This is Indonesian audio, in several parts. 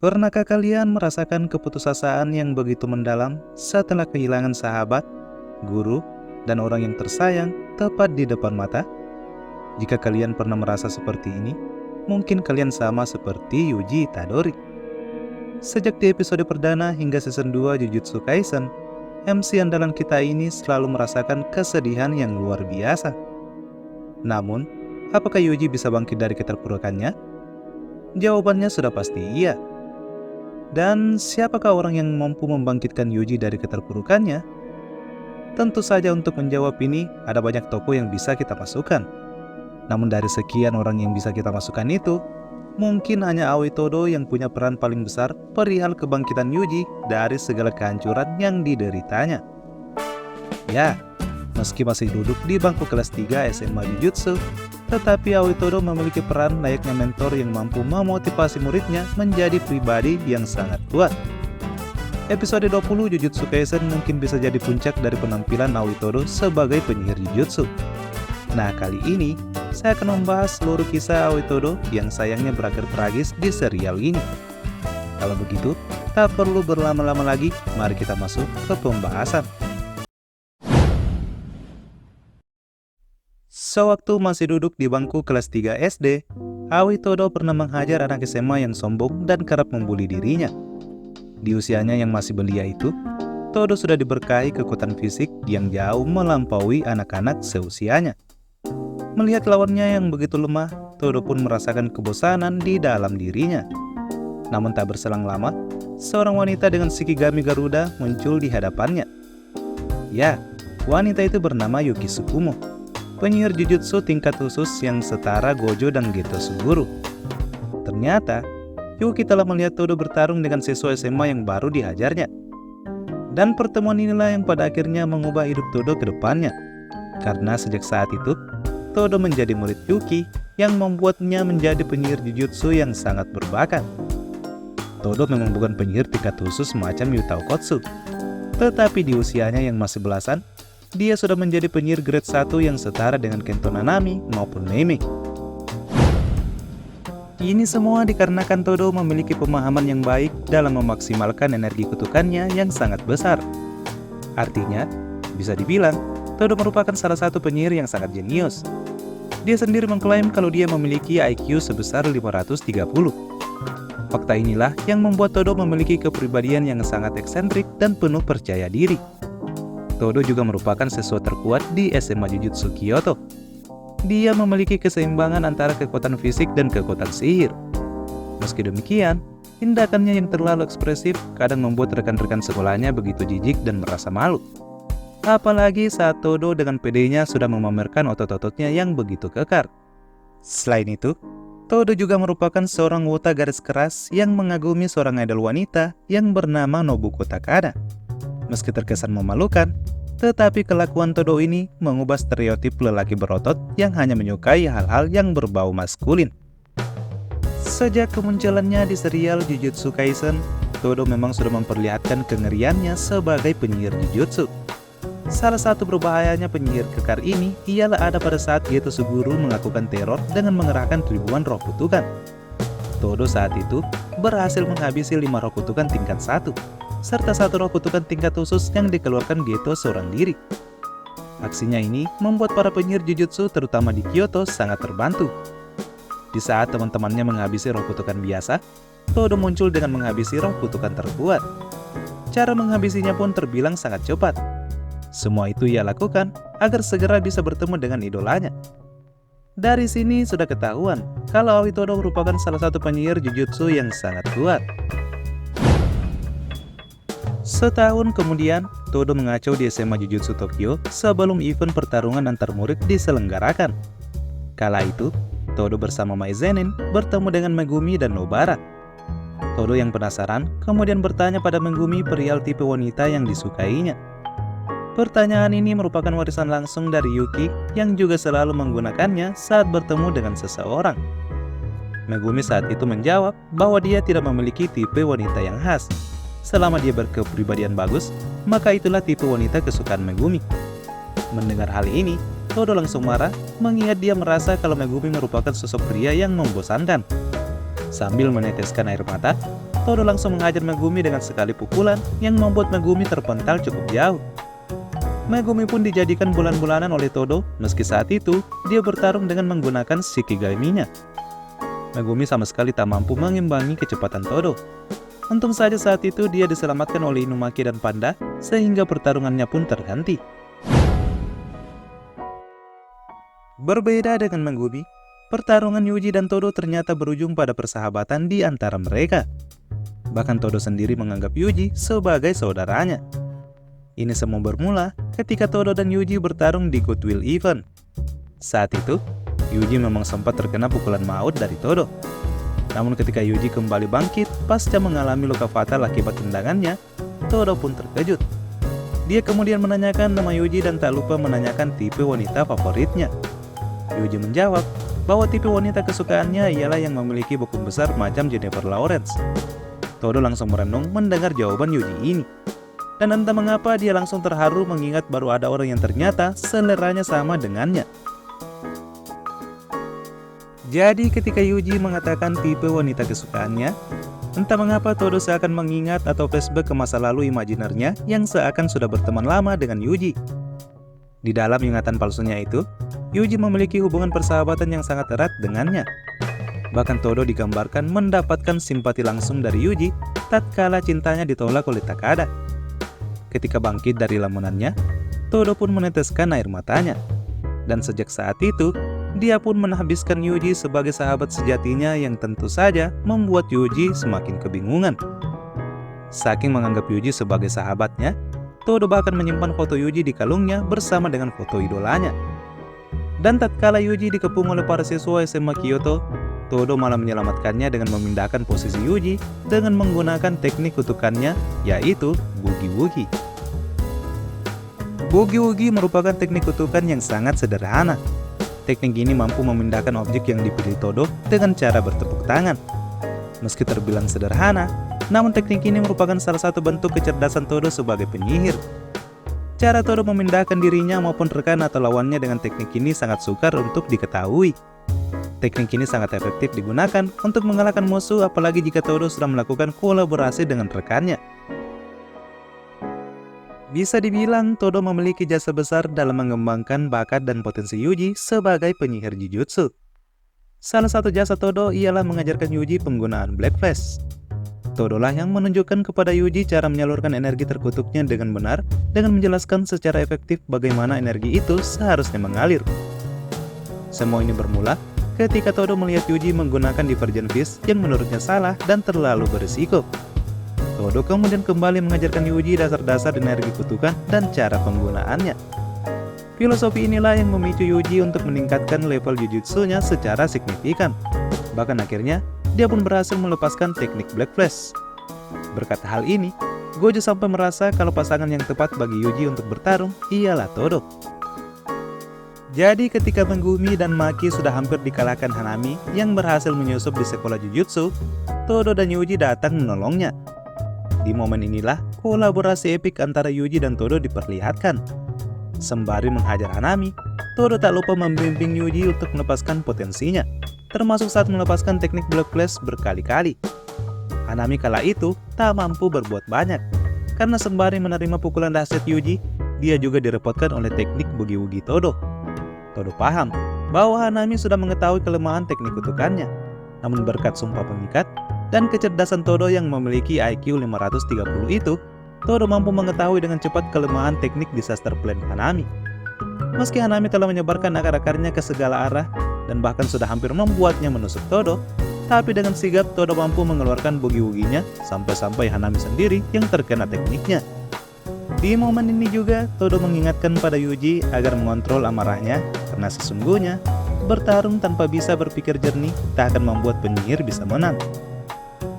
Pernahkah kalian merasakan keputusasaan yang begitu mendalam setelah kehilangan sahabat, guru, dan orang yang tersayang tepat di depan mata? Jika kalian pernah merasa seperti ini, mungkin kalian sama seperti Yuji Itadori. Sejak di episode perdana hingga season 2 Jujutsu Kaisen, MC andalan kita ini selalu merasakan kesedihan yang luar biasa. Namun, apakah Yuji bisa bangkit dari keterpurukannya? Jawabannya sudah pasti iya. Dan siapakah orang yang mampu membangkitkan Yuji dari keterpurukannya? Tentu saja untuk menjawab ini, ada banyak tokoh yang bisa kita masukkan. Namun dari sekian orang yang bisa kita masukkan itu, mungkin hanya Aoi Todo yang punya peran paling besar perihal kebangkitan Yuji dari segala kehancuran yang dideritanya. Ya, meski masih duduk di bangku kelas 3 SMA Jujutsu, tetapi Aoi Todo memiliki peran layaknya mentor yang mampu memotivasi muridnya menjadi pribadi yang sangat kuat. Episode 20 Jujutsu Kaisen mungkin bisa jadi puncak dari penampilan Aoi Todo sebagai penyihir Jujutsu. Nah, kali ini saya akan membahas seluruh kisah Aoi Todo yang sayangnya berakhir tragis di serial ini. Kalau begitu, tak perlu berlama-lama lagi, mari kita masuk ke pembahasan. Sewaktu masih duduk di bangku kelas 3 SD, Aoi Todo pernah menghajar anak SMA yang sombong dan kerap membuli dirinya. Di usianya yang masih belia itu, Todo sudah diberkahi kekuatan fisik yang jauh melampaui anak-anak seusianya. Melihat lawannya yang begitu lemah, Todo pun merasakan kebosanan di dalam dirinya. Namun tak berselang lama, seorang wanita dengan Shikigami Garuda muncul di hadapannya. Ya, wanita itu bernama Yuki Tsukumo, penyihir Jujutsu tingkat khusus yang setara Gojo dan Geto Suguru. Ternyata, Yuki telah melihat Todo bertarung dengan siswa SMA yang baru dihajarnya. Dan pertemuan inilah yang pada akhirnya mengubah hidup Todo ke depannya. Karena sejak saat itu, Todo menjadi murid Yuki yang membuatnya menjadi penyihir Jujutsu yang sangat berbakat. Todo memang bukan penyihir tingkat khusus semacam Yutao Kotsu. Tetapi di usianya yang masih belasan, dia sudah menjadi penyihir grade 1 yang setara dengan Kento Nanami maupun Meme. Ini semua dikarenakan Todo memiliki pemahaman yang baik dalam memaksimalkan energi kutukannya yang sangat besar. Artinya, bisa dibilang, Todo merupakan salah satu penyihir yang sangat jenius. Dia sendiri mengklaim kalau dia memiliki IQ sebesar 530. Fakta inilah yang membuat Todo memiliki kepribadian yang sangat eksentrik dan penuh percaya diri. Todo juga merupakan siswa terkuat di SMA Jujutsu Kyoto. Dia memiliki keseimbangan antara kekuatan fisik dan kekuatan sihir. Meski demikian, tindakannya yang terlalu ekspresif kadang membuat rekan-rekan sekolahnya begitu jijik dan merasa malu. Apalagi saat Todo dengan pedenya sudah memamerkan otot-ototnya yang begitu kekar. Selain itu, Todo juga merupakan seorang wota garis keras yang mengagumi seorang idol wanita yang bernama Nobuko Takada. Meski terkesan memalukan, tetapi kelakuan Todo ini mengubah stereotip lelaki berotot yang hanya menyukai hal-hal yang berbau maskulin. Sejak kemunculannya di serial Jujutsu Kaisen, Todo memang sudah memperlihatkan kengeriannya sebagai penyihir Jujutsu. Salah satu berbahayanya penyihir kekar ini ialah ada pada saat Geto Suguru melakukan teror dengan mengerahkan ribuan roh kutukan. Todo saat itu berhasil menghabisi 5 roh kutukan tingkat 1, serta 1 roh kutukan tingkat khusus yang dikeluarkan Geto seorang diri. Aksinya ini membuat para penyihir Jujutsu terutama di Kyoto sangat terbantu. Di saat teman-temannya menghabisi roh kutukan biasa, Todo muncul dengan menghabisi roh kutukan terkuat. Cara menghabisinya pun terbilang sangat cepat. Semua itu ia lakukan agar segera bisa bertemu dengan idolanya. Dari sini sudah ketahuan kalau Aoi Todo merupakan salah satu penyihir Jujutsu yang sangat kuat. Setahun kemudian, Todo mengacau di SMA Jujutsu Tokyo sebelum event pertarungan antar murid diselenggarakan. Kala itu, Todo bersama Mai Zenin bertemu dengan Megumi dan Nobara. Todo yang penasaran kemudian bertanya pada Megumi perihal tipe wanita yang disukainya. Pertanyaan ini merupakan warisan langsung dari Yuki yang juga selalu menggunakannya saat bertemu dengan seseorang. Megumi saat itu menjawab bahwa dia tidak memiliki tipe wanita yang khas. Selama dia berkepribadian bagus, maka itulah tipe wanita kesukaan Megumi. Mendengar hal ini, Todo langsung marah mengingat dia merasa kalau Megumi merupakan sosok pria yang membosankan. Sambil meneteskan air mata, Todo langsung menghajar Megumi dengan sekali pukulan yang membuat Megumi terpental cukup jauh. Megumi pun dijadikan bulan-bulanan oleh Todo, meski saat itu dia bertarung dengan menggunakan Shikigami-nya. Megumi sama sekali tak mampu mengimbangi kecepatan Todo. Untung saja saat itu dia diselamatkan oleh Inumaki dan Panda, sehingga pertarungannya pun terhenti. Berbeda dengan Megumi, pertarungan Yuji dan Todo ternyata berujung pada persahabatan di antara mereka. Bahkan Todo sendiri menganggap Yuji sebagai saudaranya. Ini semua bermula ketika Todo dan Yuji bertarung di Goodwill Event. Saat itu, Yuji memang sempat terkena pukulan maut dari Todo. Namun ketika Yuji kembali bangkit pasca mengalami luka fatal akibat tendangannya, Todo pun terkejut. Dia kemudian menanyakan nama Yuji dan tak lupa menanyakan tipe wanita favoritnya. Yuji menjawab bahwa tipe wanita kesukaannya ialah yang memiliki bokong besar macam Jennifer Lawrence. Todo langsung merenung mendengar jawaban Yuji ini. Dan entah mengapa dia langsung terharu mengingat baru ada orang yang ternyata seleranya sama dengannya. Jadi ketika Yuji mengatakan tipe wanita kesukaannya, entah mengapa Todo seakan mengingat atau flashback ke masa lalu imajinernya yang seakan sudah berteman lama dengan Yuji. Di dalam ingatan palsunya itu, Yuji memiliki hubungan persahabatan yang sangat erat dengannya. Bahkan Todo digambarkan mendapatkan simpati langsung dari Yuji tatkala cintanya ditolak oleh Takada. Ketika bangkit dari lamunannya, Todo pun meneteskan air matanya. Dan sejak saat itu, dia pun menghabiskan Yuji sebagai sahabat sejatinya yang tentu saja membuat Yuji semakin kebingungan. Saking menganggap Yuji sebagai sahabatnya, Todo bahkan menyimpan foto Yuji di kalungnya bersama dengan foto idolanya. Dan tatkala Yuji dikepung oleh para siswa SMA Kyoto, Todo malah menyelamatkannya dengan memindahkan posisi Yuji dengan menggunakan teknik kutukannya, yaitu Boogie-Woogie. Boogie-Woogie merupakan teknik kutukan yang sangat sederhana. Teknik ini mampu memindahkan objek yang dipilih Todo dengan cara bertepuk tangan. Meski terbilang sederhana, namun teknik ini merupakan salah satu bentuk kecerdasan Todo sebagai penyihir. Cara Todo memindahkan dirinya maupun rekan atau lawannya dengan teknik ini sangat sukar untuk diketahui. Teknik ini sangat efektif digunakan untuk mengalahkan musuh, apalagi jika Todo sudah melakukan kolaborasi dengan rekannya. Bisa dibilang Todo memiliki jasa besar dalam mengembangkan bakat dan potensi Yuji sebagai penyihir Jujutsu. Salah satu jasa Todo ialah mengajarkan Yuji penggunaan Black Flash. Todo lah yang menunjukkan kepada Yuji cara menyalurkan energi terkutuknya dengan benar, dengan menjelaskan secara efektif bagaimana energi itu seharusnya mengalir. Semua ini bermula ketika Todo melihat Yuji menggunakan Divergent Fist yang menurutnya salah dan terlalu berisiko. Todo kemudian kembali mengajarkan Yuji dasar-dasar energi kutukan dan cara penggunaannya. Filosofi inilah yang memicu Yuji untuk meningkatkan level Jujutsunya secara signifikan. Bahkan akhirnya, dia pun berhasil melepaskan teknik Black Flash. Berkat hal ini, Gojo sampai merasa kalau pasangan yang tepat bagi Yuji untuk bertarung ialah Todo. Jadi ketika Megumi dan Maki sudah hampir dikalahkan Hanami yang berhasil menyusup di sekolah Jujutsu, Todo dan Yuji datang menolongnya. Di momen inilah kolaborasi epik antara Yuji dan Todo diperlihatkan. Sembari menghajar Hanami, Todo tak lupa membimbing Yuji untuk melepaskan potensinya, termasuk saat melepaskan teknik Black Flash berkali-kali. Hanami kala itu tak mampu berbuat banyak, karena sembari menerima pukulan dahsyat Yuji, dia juga direpotkan oleh teknik Boogie-Woogie Todo. Todo paham bahwa Hanami sudah mengetahui kelemahan teknik kutukannya, namun berkat sumpah pengikat dan kecerdasan Todo yang memiliki IQ 530 itu, Todo mampu mengetahui dengan cepat kelemahan teknik disaster plan Hanami. Meski Hanami telah menyebarkan akar-akarnya ke segala arah dan bahkan sudah hampir membuatnya menusuk Todo, tapi dengan sigap Todo mampu mengeluarkan Boogie-Woogie-nya sampai-sampai Hanami sendiri yang terkena tekniknya. Di momen ini juga, Todo mengingatkan pada Yuji agar mengontrol amarahnya, karena sesungguhnya, bertarung tanpa bisa berpikir jernih tak akan membuat penyihir bisa menang.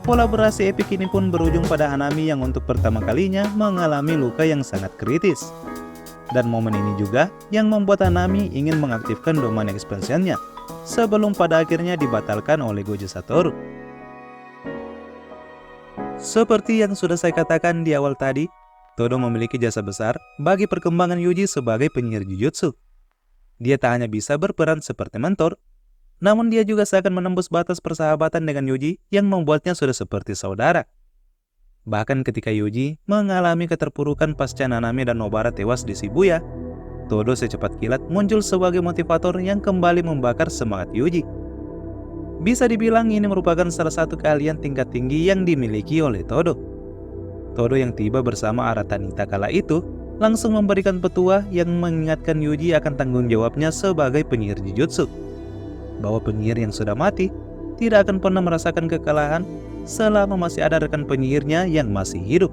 Kolaborasi epik ini pun berujung pada Hanami yang untuk pertama kalinya mengalami luka yang sangat kritis. Dan momen ini juga yang membuat Hanami ingin mengaktifkan domain expansion-nya, sebelum pada akhirnya dibatalkan oleh Gojo Satoru. Seperti yang sudah saya katakan di awal tadi, Todo memiliki jasa besar bagi perkembangan Yuji sebagai penyihir Jujutsu. Dia tak hanya bisa berperan seperti mentor, Namun dia juga seakan menembus batas persahabatan dengan Yuji yang membuatnya sudah seperti saudara. Bahkan ketika Yuji mengalami keterpurukan pasca Nanami dan Nobara tewas di Shibuya, Todo secepat kilat muncul sebagai motivator yang kembali membakar semangat Yuji. Bisa dibilang ini merupakan salah satu keahlian tingkat tinggi yang dimiliki oleh Todo. Todo yang tiba bersama Aratanita kala itu langsung memberikan petua yang mengingatkan Yuji akan tanggung jawabnya sebagai penyihir Jujutsu, bahwa penyihir yang sudah mati tidak akan pernah merasakan kekalahan selama masih ada rekan penyihirnya yang masih hidup.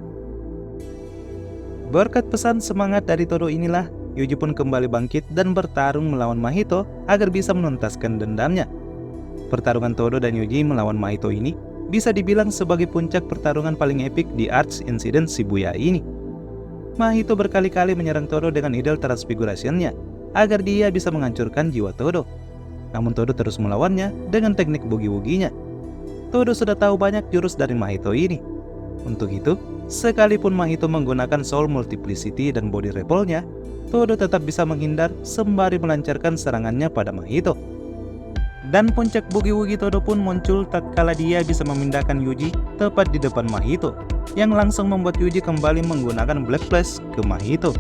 Berkat pesan semangat dari Todo inilah, Yuji pun kembali bangkit dan bertarung melawan Mahito agar bisa menuntaskan dendamnya. Pertarungan Todo dan Yuji melawan Mahito ini bisa dibilang sebagai puncak pertarungan paling epik di Arch Incident Shibuya ini. Mahito berkali-kali menyerang Todo dengan idol transfiguration-nya agar dia bisa menghancurkan jiwa Todo. Namun Todo terus melawannya dengan teknik bugi-buginya. Todo sudah tahu banyak jurus dari Mahito ini. Untuk itu, sekalipun Mahito menggunakan Soul Multiplicity dan Body Repel-nya, Todo tetap bisa menghindar sembari melancarkan serangannya pada Mahito. Dan puncak bugi-bugi Todo pun muncul tatkala dia bisa memindahkan Yuji tepat di depan Mahito, yang langsung membuat Yuji kembali menggunakan Black Flash ke Mahito.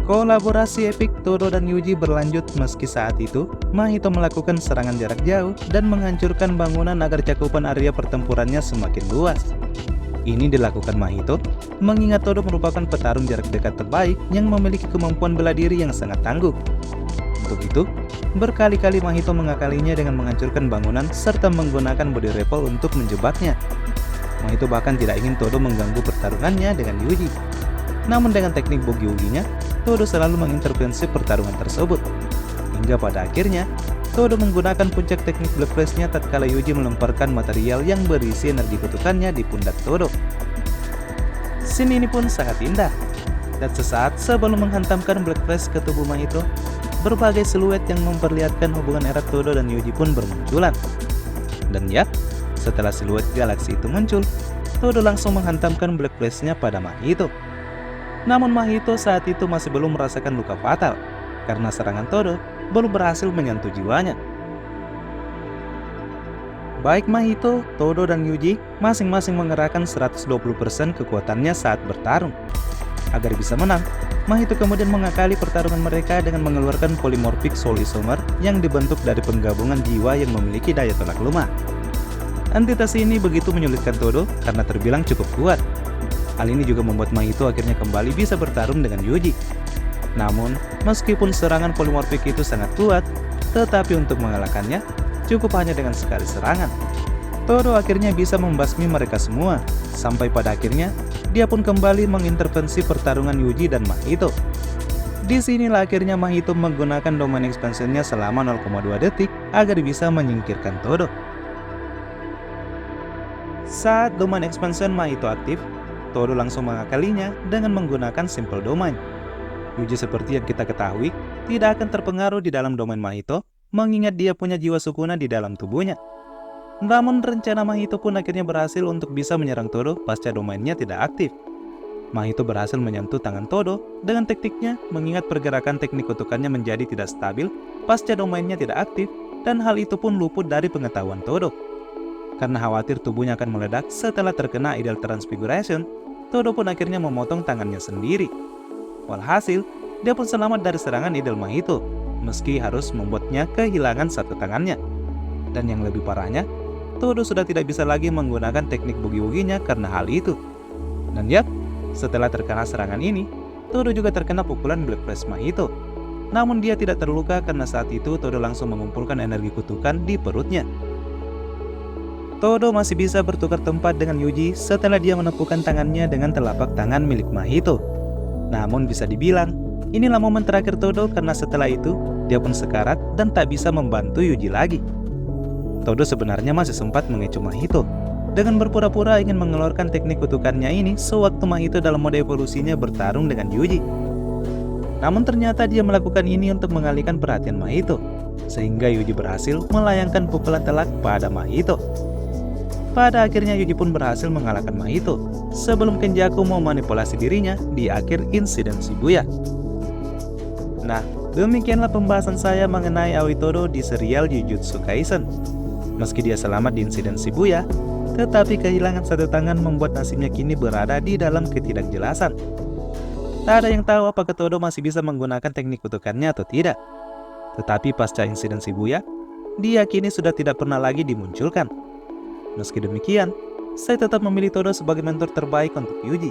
Kolaborasi epik Todo dan Yuji berlanjut meski saat itu Mahito melakukan serangan jarak jauh dan menghancurkan bangunan agar cakupan area pertempurannya semakin luas. Ini dilakukan Mahito mengingat Todo merupakan petarung jarak dekat terbaik yang memiliki kemampuan bela diri yang sangat tangguh. Untuk itu, berkali-kali Mahito mengakalinya dengan menghancurkan bangunan serta menggunakan Body Repel untuk menjebaknya. Mahito bahkan tidak ingin Todo mengganggu pertarungannya dengan Yuji. Namun dengan teknik bugi-buginya, Todo selalu mengintervensi pertarungan tersebut. Hingga pada akhirnya, Todo menggunakan puncak teknik Black Flash-nya tatkala Yuji melemparkan material yang berisi energi kutukannya di pundak Todo. Scene ini pun sangat indah. Dan sesaat sebelum menghantamkan Black Flash ke tubuh Mahito, berbagai siluet yang memperlihatkan hubungan erat Todo dan Yuji pun bermunculan. Dan ya, setelah siluet galaksi itu muncul, Todo langsung menghantamkan Black Flash-nya pada Mahito. Namun Mahito saat itu masih belum merasakan luka fatal, karena serangan Todo belum berhasil menyentuh jiwanya. Baik Mahito, Todo, dan Yuji masing-masing mengerahkan 120% kekuatannya saat bertarung. Agar bisa menang, Mahito kemudian mengakali pertarungan mereka dengan mengeluarkan Polymorphic Soul Isomer yang dibentuk dari penggabungan jiwa yang memiliki daya tolak lemah. Entitas ini begitu menyulitkan Todo karena terbilang cukup kuat. Hal ini juga membuat Mahito akhirnya kembali bisa bertarung dengan Yuji. Namun, meskipun serangan Polymorphic itu sangat kuat, tetapi untuk mengalahkannya, cukup hanya dengan sekali serangan. Todo akhirnya bisa membasmi mereka semua, sampai pada akhirnya, dia pun kembali mengintervensi pertarungan Yuji dan Mahito. Disinilah akhirnya Mahito menggunakan domain expansion-nya selama 0,2 detik agar bisa menyingkirkan Todo. Saat domain expansion Mahito aktif, Todo langsung mengakalinya dengan menggunakan simple domain. Yuji seperti yang kita ketahui, tidak akan terpengaruh di dalam domain Mahito, mengingat dia punya jiwa Sukuna di dalam tubuhnya. Namun rencana Mahito pun akhirnya berhasil untuk bisa menyerang Todo pasca domainnya tidak aktif. Mahito berhasil menyentuh tangan Todo dengan tekniknya mengingat pergerakan teknik kutukannya menjadi tidak stabil pasca domainnya tidak aktif, dan hal itu pun luput dari pengetahuan Todo. Karena khawatir tubuhnya akan meledak setelah terkena idol transfiguration, Todo pun akhirnya memotong tangannya sendiri. Walhasil, dia pun selamat dari serangan idol Mahito, meski harus membuatnya kehilangan satu tangannya. Dan yang lebih parahnya, Todo sudah tidak bisa lagi menggunakan teknik bugi-buginya karena hal itu. Dan yap, setelah terkena serangan ini, Todo juga terkena pukulan Black Flash Mahito. Namun dia tidak terluka karena saat itu Todo langsung mengumpulkan energi kutukan di perutnya. Todo masih bisa bertukar tempat dengan Yuji setelah dia menepukan tangannya dengan telapak tangan milik Mahito. Namun bisa dibilang, inilah momen terakhir Todo karena setelah itu, dia pun sekarat dan tak bisa membantu Yuji lagi. Todo sebenarnya masih sempat mengecoh Mahito dengan berpura-pura ingin mengeluarkan teknik kutukannya ini sewaktu Mahito dalam mode evolusinya bertarung dengan Yuji. Namun ternyata dia melakukan ini untuk mengalihkan perhatian Mahito, sehingga Yuji berhasil melayangkan pukulan telak pada Mahito. Pada akhirnya Yuji pun berhasil mengalahkan Mahito sebelum Kenjaku memanipulasi dirinya di akhir insiden Shibuya. Nah, Demikianlah pembahasan saya mengenai Aoi Todo di serial Jujutsu Kaisen. Meski dia selamat di insiden Shibuya, tetapi kehilangan satu tangan membuat nasibnya kini berada di dalam ketidakjelasan. Tak ada yang tahu apakah Todo masih bisa menggunakan teknik kutukannya atau tidak. Tetapi pasca insiden Shibuya, dia kini sudah tidak pernah lagi dimunculkan. Meski demikian, saya tetap memilih Todo sebagai mentor terbaik untuk Yuji.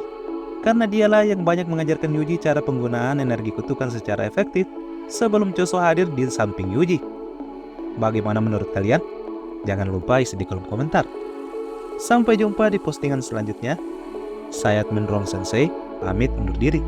Karena dialah yang banyak mengajarkan Yuji cara penggunaan energi kutukan secara efektif sebelum Choso hadir di samping Yuji. Bagaimana menurut kalian? Jangan lupa isi di kolom komentar. Sampai jumpa di postingan selanjutnya. Saya Admin Rong Sensei, pamit undur diri.